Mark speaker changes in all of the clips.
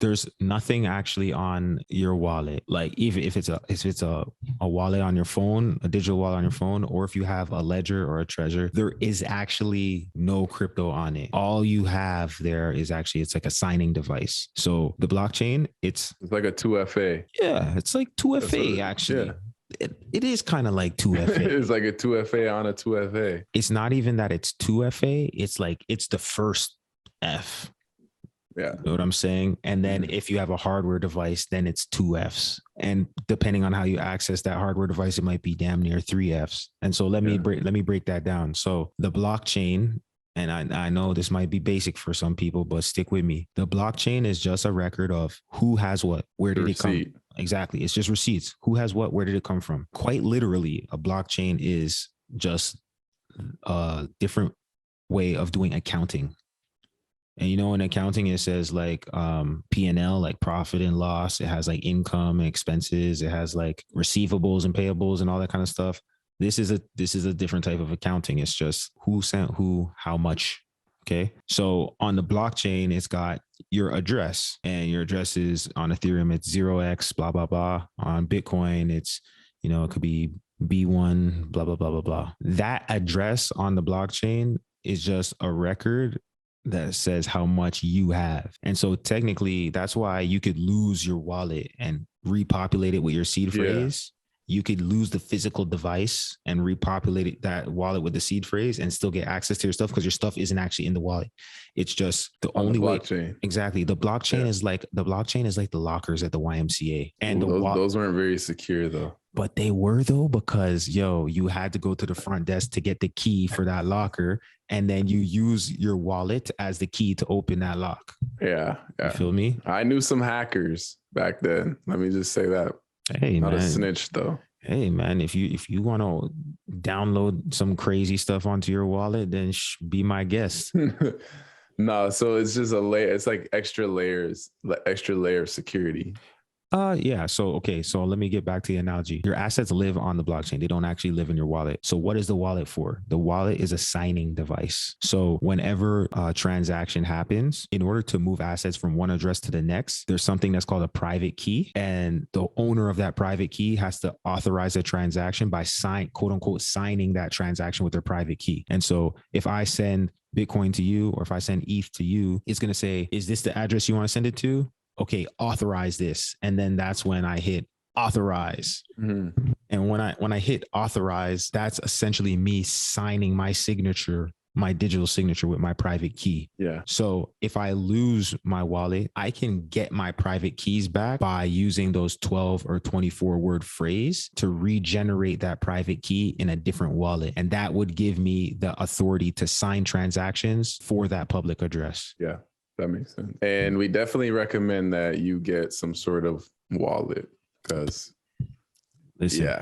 Speaker 1: There's nothing actually on your wallet. Like even if it's a wallet on your phone, a digital wallet on your phone, or if you have a ledger or a treasure, there is actually no crypto on it. All you have there is actually, it's like a signing device. So the blockchain,
Speaker 2: it's like a 2FA.
Speaker 1: Yeah, it's like 2FA actually. Yeah. It is kind of like 2FA.
Speaker 2: It's like a 2FA on a 2FA.
Speaker 1: It's not even that it's 2FA. It's like it's the first F.
Speaker 2: Yeah.
Speaker 1: You know what I'm saying? And then if you have a hardware device, then it's 2Fs. And depending on how you access that hardware device, it might be damn near 3Fs. And so let me break that down. So the blockchain, and I know this might be basic for some people, but stick with me. The blockchain is just a record of who has what, where did it come? Exactly. It's just receipts. Who has what, where did it come from? Quite literally, a blockchain is just a different way of doing accounting. And in accounting, it says like P&L, like profit and loss. It has like income and expenses. It has like receivables and payables and all that kind of stuff. This is a different type of accounting. It's just who sent who, how much. Okay. So on the blockchain, it's got your address, and your address is on Ethereum. It's 0x, blah, blah, blah. On Bitcoin, it's, it could be B1, blah, blah, blah, blah, blah. That address on the blockchain is just a record that says how much you have. And so technically that's why you could lose your wallet and repopulate it with your seed phrase. You could lose the physical device and repopulate that wallet with the seed phrase and still get access to your stuff, because your stuff isn't actually in the wallet. It's just the only way. Exactly. The blockchain is like the lockers at the YMCA. And
Speaker 2: those weren't very secure though.
Speaker 1: But they were though, because you had to go to the front desk to get the key for that locker. And then you use your wallet as the key to open that lock.
Speaker 2: Yeah.
Speaker 1: You feel me?
Speaker 2: I knew some hackers back then. Let me just say that.
Speaker 1: Hey,
Speaker 2: not
Speaker 1: man.
Speaker 2: a snitch though.
Speaker 1: Hey man, if you want to download some crazy stuff onto your wallet, then be my guest.
Speaker 2: No, so it's just a layer. It's like extra layers, like extra layer of security.
Speaker 1: Yeah. So, okay. So let me get back to the analogy. Your assets live on the blockchain. They don't actually live in your wallet. So what is the wallet for? The wallet is a signing device. So whenever a transaction happens, in order to move assets from one address to the next, there's something that's called a private key. And the owner of that private key has to authorize a transaction by quote unquote, signing that transaction with their private key. And so if I send Bitcoin to you, or if I send ETH to you, it's going to say, is this the address you want to send it to? Okay, authorize this. And then that's when I hit authorize. Mm-hmm. And when I hit authorize, that's essentially me signing my signature, my digital signature with my private key.
Speaker 2: Yeah.
Speaker 1: So if I lose my wallet, I can get my private keys back by using those 12 or 24 word phrase to regenerate that private key in a different wallet. And that would give me the authority to sign transactions for that public address.
Speaker 2: Yeah. That makes sense. And we definitely recommend that you get some sort of wallet, because
Speaker 1: it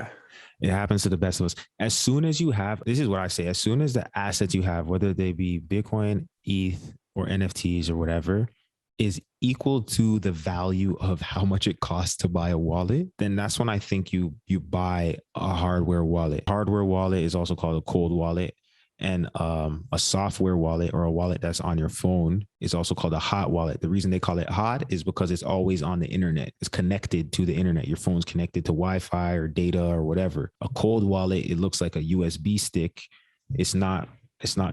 Speaker 1: happens to the best of us. As soon as you have, this is what I say, as soon as the assets you have, whether they be Bitcoin, ETH, or NFTs or whatever, is equal to the value of how much it costs to buy a wallet, then that's when I think you buy a hardware wallet. Hardware wallet is also called a cold wallet. And a software wallet, or a wallet that's on your phone, is also called a hot wallet. The reason they call it hot is because it's always on the internet. It's connected to the internet. Your phone's connected to Wi-Fi or data or whatever. A cold wallet, it looks like a USB stick. It's not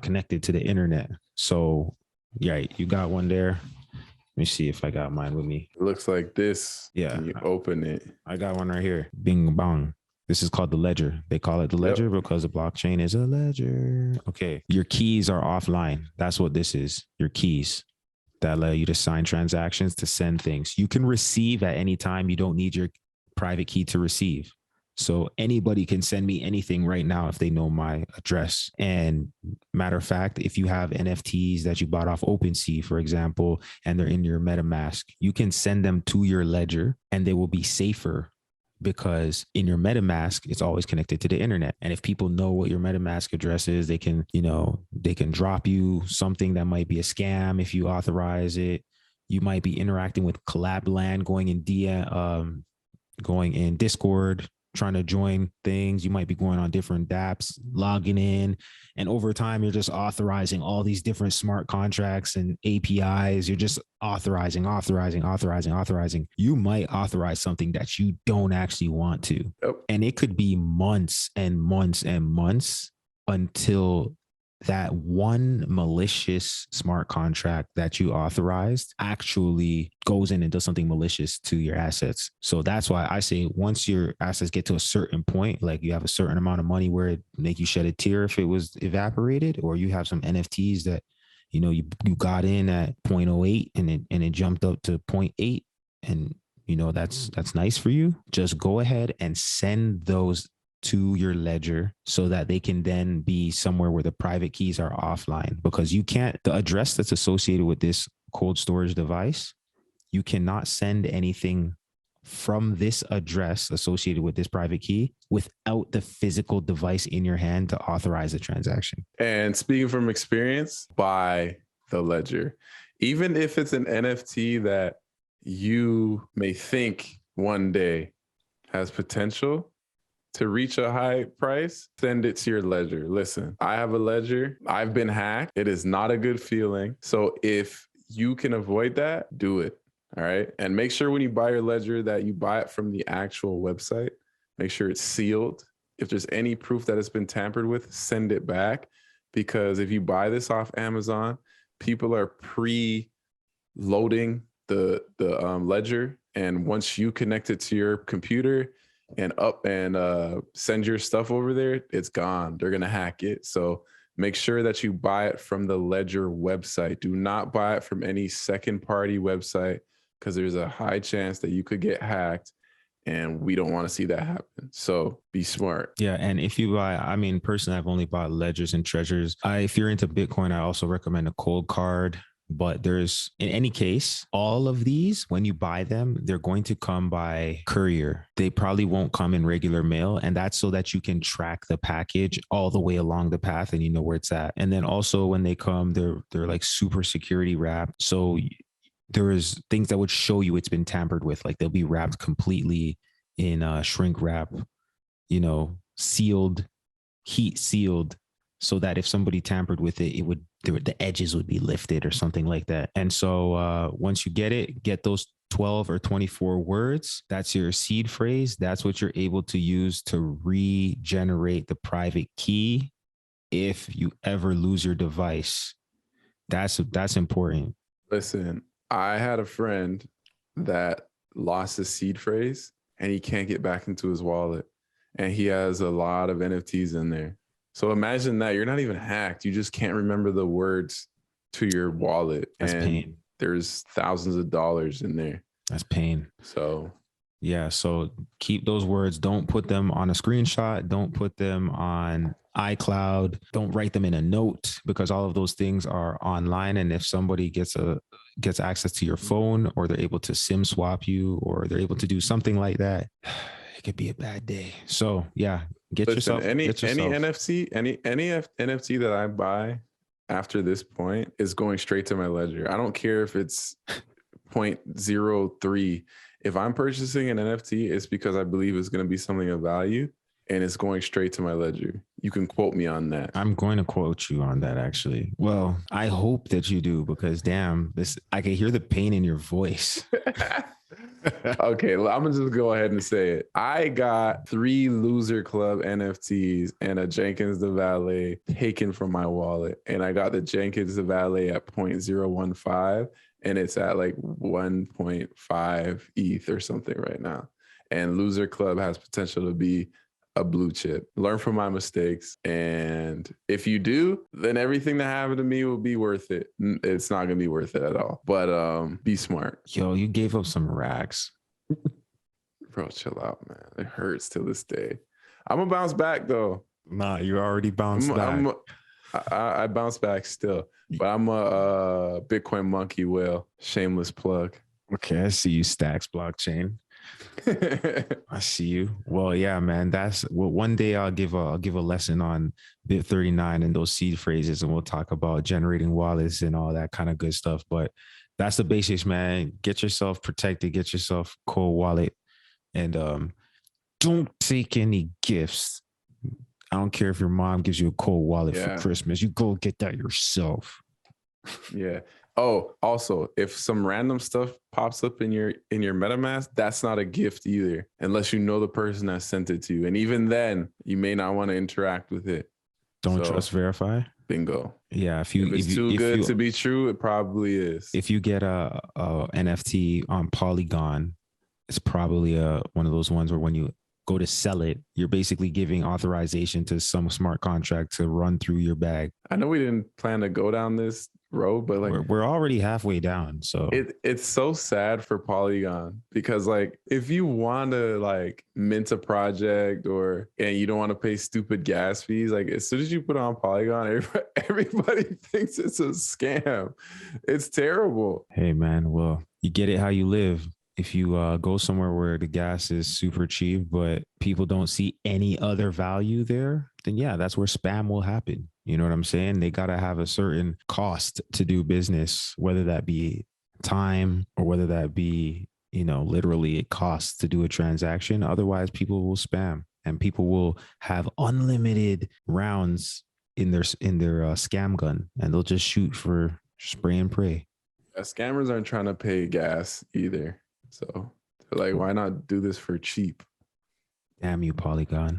Speaker 1: connected to the internet. So yeah, you got one there. Let me see if I got mine with me.
Speaker 2: It looks like this.
Speaker 1: Yeah.
Speaker 2: You open it.
Speaker 1: I got one right here. Bing bong. This is called the ledger. They call it the ledger because the blockchain is a ledger. Okay. Your keys are offline. That's what this is. Your keys that allow you to sign transactions, to send things. You can receive at any time. You don't need your private key to receive. So anybody can send me anything right now if they know my address. And matter of fact, if you have NFTs that you bought off OpenSea, for example, and they're in your MetaMask, you can send them to your ledger and they will be safer, because in your MetaMask, it's always connected to the internet. And if people know what your MetaMask address is, they can drop you something that might be a scam if you authorize it. You might be interacting with Collab Land, going in Discord, trying to join things. You might be going on different dApps, logging in, and over time, you're just authorizing all these different smart contracts and APIs. You're just authorizing. You might authorize something that you don't actually want to.
Speaker 2: Yep.
Speaker 1: And it could be months and months and months until that one malicious smart contract that you authorized actually goes in and does something malicious to your assets. So that's why I say once your assets get to a certain point, like you have a certain amount of money where it make you shed a tear if it was evaporated, or you have some NFTs that, you know, you got in at 0.08 and it jumped up to 0.8, and you know that's nice for you. Just go ahead and send those to your ledger so that they can then be somewhere where the private keys are offline, because you can't, the address that's associated with this cold storage device, you cannot send anything from this address associated with this private key without the physical device in your hand to authorize the transaction.
Speaker 2: And speaking from experience, buy the ledger. Even if it's an NFT that you may think one day has potential to reach a high price, send it to your ledger. Listen, I have a ledger. I've been hacked. It is not a good feeling. So if you can avoid that, do it. All right. And make sure when you buy your ledger that you buy it from the actual website. Make sure it's sealed. If there's any proof that it's been tampered with, send it back. Because if you buy this off Amazon, people are pre-loading the ledger. And once you connect it to your computer and send your stuff over there, it's gone. They're going to hack it. So make sure that you buy it from the Ledger website. Do not buy it from any second party website, because there's a high chance that you could get hacked, and we don't want to see that happen. So be smart.
Speaker 1: Yeah. And if you buy, I mean, personally, I've only bought ledgers and treasures. If you're into Bitcoin, I also recommend a cold card. But there's, in any case, all of these, when you buy them, they're going to come by courier. They probably won't come in regular mail. And that's so that you can track the package all the way along the path and you know where it's at. And then also when they come, they're like super security wrapped. So there is things that would show you it's been tampered with. Like they'll be wrapped completely in shrink wrap, you know, sealed, heat sealed, so that if somebody tampered with it, the edges would be lifted or something like that. And so once you get those 12 or 24 words, that's your seed phrase. That's what you're able to use to regenerate the private key if you ever lose your device. That's important.
Speaker 2: Listen, I had a friend that lost his seed phrase and he can't get back into his wallet. And he has a lot of NFTs in there. So imagine that you're not even hacked. You just can't remember the words to your wallet.
Speaker 1: That's pain.
Speaker 2: There's thousands of dollars in there.
Speaker 1: That's pain.
Speaker 2: So
Speaker 1: yeah. So keep those words. Don't put them on a screenshot. Don't put them on iCloud. Don't write them in a note, because all of those things are online. And if somebody gets access to your phone, or they're able to SIM swap you, or they're able to do something like that, it could be a bad day. So yeah, get yourself
Speaker 2: any NFT that I buy after this point is going straight to my ledger. I don't care if it's 0.03. If I'm purchasing an NFT, it's because I believe it's going to be something of value, and it's going straight to my ledger. You can quote me on that.
Speaker 1: I'm going to quote you on that, actually. Well, I hope that you do, because damn, I can hear the pain in your voice.
Speaker 2: Okay, I'm gonna just go ahead and say it. I got 3 Loser Club NFTs and a Jenkins the Valet taken from my wallet. And I got the Jenkins the Valet at 0.015, and it's at like 1.5 ETH or something right now. And Loser Club has potential to be a blue chip. Learn from my mistakes. And if you do, then everything that happened to me will be worth it. It's not going to be worth it at all. But be smart.
Speaker 1: Yo, you gave up some racks.
Speaker 2: Bro, chill out, man. It hurts to this day. I'm going to bounce back, though.
Speaker 1: Nah, you already bounced back.
Speaker 2: I bounce back still. But I'm a Bitcoin monkey whale. Shameless plug.
Speaker 1: Okay, I see you, Stacks Blockchain. I see you. Well, yeah, man. One day I'll give a lesson on Bit 39 and those seed phrases, and we'll talk about generating wallets and all that kind of good stuff. But that's the basics, man. Get yourself protected. Get yourself cold wallet, and don't take any gifts. I don't care if your mom gives you a cold wallet for Christmas. You go get that yourself.
Speaker 2: Yeah. Oh, also, if some random stuff pops up in your MetaMask, that's not a gift either, unless you know the person that sent it to you. And even then, you may not want to interact with it.
Speaker 1: Don't trust verify.
Speaker 2: Bingo.
Speaker 1: Yeah,
Speaker 2: if it's too good to be true, it probably is.
Speaker 1: If you get a NFT on Polygon, it's probably one of those ones where when you go to sell it, you're basically giving authorization to some smart contract to run through your bag.
Speaker 2: I know we didn't plan to go down this road, but like
Speaker 1: we're already halfway down. So
Speaker 2: it's so sad for Polygon, because like if you want to like mint a project and you don't want to pay stupid gas fees, like as soon as you put on Polygon, everybody thinks it's a scam. It's terrible.
Speaker 1: Hey man, well, you get it how you live. If you go somewhere where the gas is super cheap, but people don't see any other value there, then yeah, that's where spam will happen. You know what I'm saying? They got to have a certain cost to do business, whether that be time or whether that be, literally it costs to do a transaction. Otherwise, people will spam and people will have unlimited rounds in their scam gun, and they'll just shoot for spray and pray.
Speaker 2: Scammers aren't trying to pay gas either. So they're like, why not do this for cheap?
Speaker 1: Damn you, Polygon.